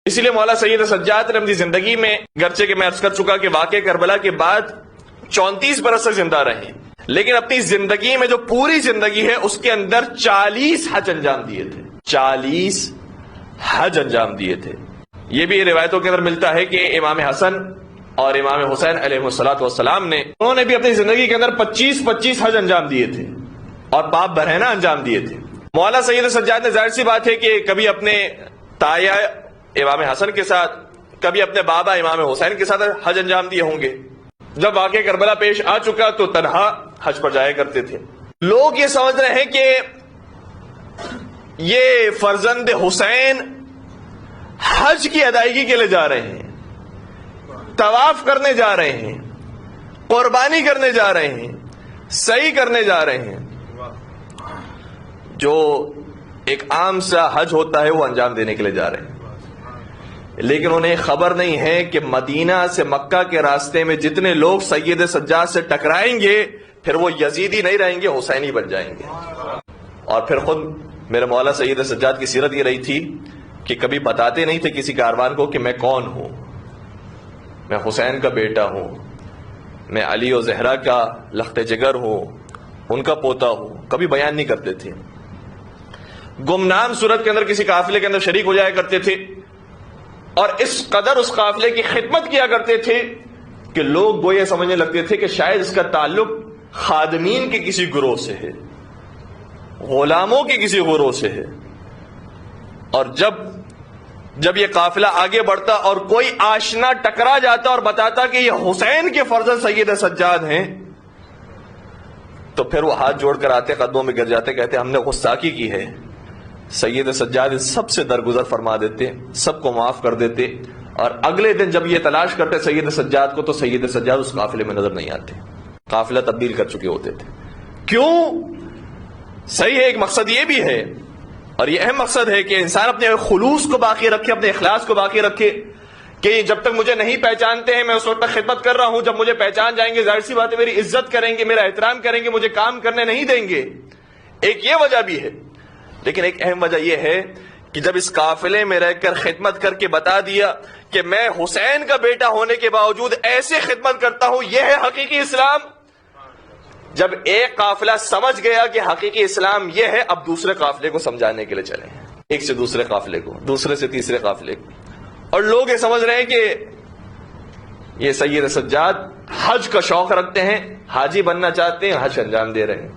اسی لیے مولا سید سجاد نے اپنی زندگی میں، گرچہ کہ میں عرض کر چکا کہ واقعہ کربلا کے بعد 34 برس تک زندہ رہے، لیکن اپنی زندگی میں جو پوری زندگی ہے اس کے اندر 40 حج انجام دیے تھے، 40 حج انجام دیے تھے۔ یہ بھی روایتوں کے اندر ملتا ہے کہ امام حسن اور امام حسین علیہ السلام نے، انہوں نے بھی اپنی زندگی کے اندر 25 حج انجام دیے تھے اور باپ برہنہ انجام دیے تھے۔ مولا سید سجاد نے ظاہر سی بات ہے کہ کبھی اپنے تایا امام حسن کے ساتھ، کبھی اپنے بابا امام حسین کے ساتھ حج انجام دیے ہوں گے۔ جب واقعہ کربلا پیش آ چکا تو تنہا حج پر جایا کرتے تھے۔ لوگ یہ سمجھ رہے ہیں کہ یہ فرزند حسین حج کی ادائیگی کے لیے جا رہے ہیں، طواف کرنے جا رہے ہیں، قربانی کرنے جا رہے ہیں، صحیح کرنے جا رہے ہیں۔ جو ایک عام سا حج ہوتا ہے وہ انجام دینے کے لیے جا رہے ہیں، لیکن انہیں خبر نہیں ہے کہ مدینہ سے مکہ کے راستے میں جتنے لوگ سید سجاد سے ٹکرائیں گے پھر وہ یزیدی نہیں رہیں گے، حسینی بن جائیں گے۔ اور پھر خود میرے مولا سید سجاد کی سیرت یہ رہی تھی کہ کبھی بتاتے نہیں تھے کسی کاروان کو کہ میں کون ہوں، میں حسین کا بیٹا ہوں، میں علی و زہرا کا لخت جگر ہوں، ان کا پوتا ہوں، کبھی بیان نہیں کرتے تھے۔ گمنام صورت کے اندر کسی قافلے کے اندر شریک ہو جایا کرتے تھے اور اس قدر اس قافلے کی خدمت کیا کرتے تھے کہ لوگ وہ یہ سمجھنے لگتے تھے کہ شاید اس کا تعلق خادمین کے کسی گروہ سے ہے، غلاموں کے کسی گروہ سے ہے۔ اور جب یہ قافلہ آگے بڑھتا اور کوئی آشنا ٹکرا جاتا اور بتاتا کہ یہ حسین کے فرزند سید سجاد ہیں تو پھر وہ ہاتھ جوڑ کر آتے، قدموں میں گر جاتے، کہتے ہم نے گستاخی کی ہے۔ سید سجاد سب سے درگزر فرما دیتے، سب کو معاف کر دیتے، اور اگلے دن جب یہ تلاش کرتے سید سجاد کو تو سید سجاد اس قافلے میں نظر نہیں آتے، قافلہ تبدیل کر چکے ہوتے تھے۔ کیوں؟ صحیح ہے، ایک مقصد یہ بھی ہے اور یہ اہم مقصد ہے کہ انسان اپنے خلوص کو باقی رکھے، اپنے اخلاص کو باقی رکھے، کہ جب تک مجھے نہیں پہچانتے ہیں میں اس وقت تک خدمت کر رہا ہوں، جب مجھے پہچان جائیں گے ظاہر سی بات ہے میری عزت کریں گے، میرا احترام کریں گے، مجھے کام کرنے نہیں دیں گے۔ ایک یہ وجہ بھی ہے، لیکن ایک اہم وجہ یہ ہے کہ جب اس قافلے میں رہ کر خدمت کر کے بتا دیا کہ میں حسین کا بیٹا ہونے کے باوجود ایسے خدمت کرتا ہوں، یہ ہے حقیقی اسلام۔ جب ایک قافلہ سمجھ گیا کہ حقیقی اسلام یہ ہے، اب دوسرے قافلے کو سمجھانے کے لیے چلے ہیں، ایک سے دوسرے قافلے کو، دوسرے سے تیسرے قافلے کو۔ اور لوگ یہ سمجھ رہے ہیں کہ یہ سید سجاد حج کا شوق رکھتے ہیں، حاجی بننا چاہتے ہیں، حج انجام دے رہے ہیں۔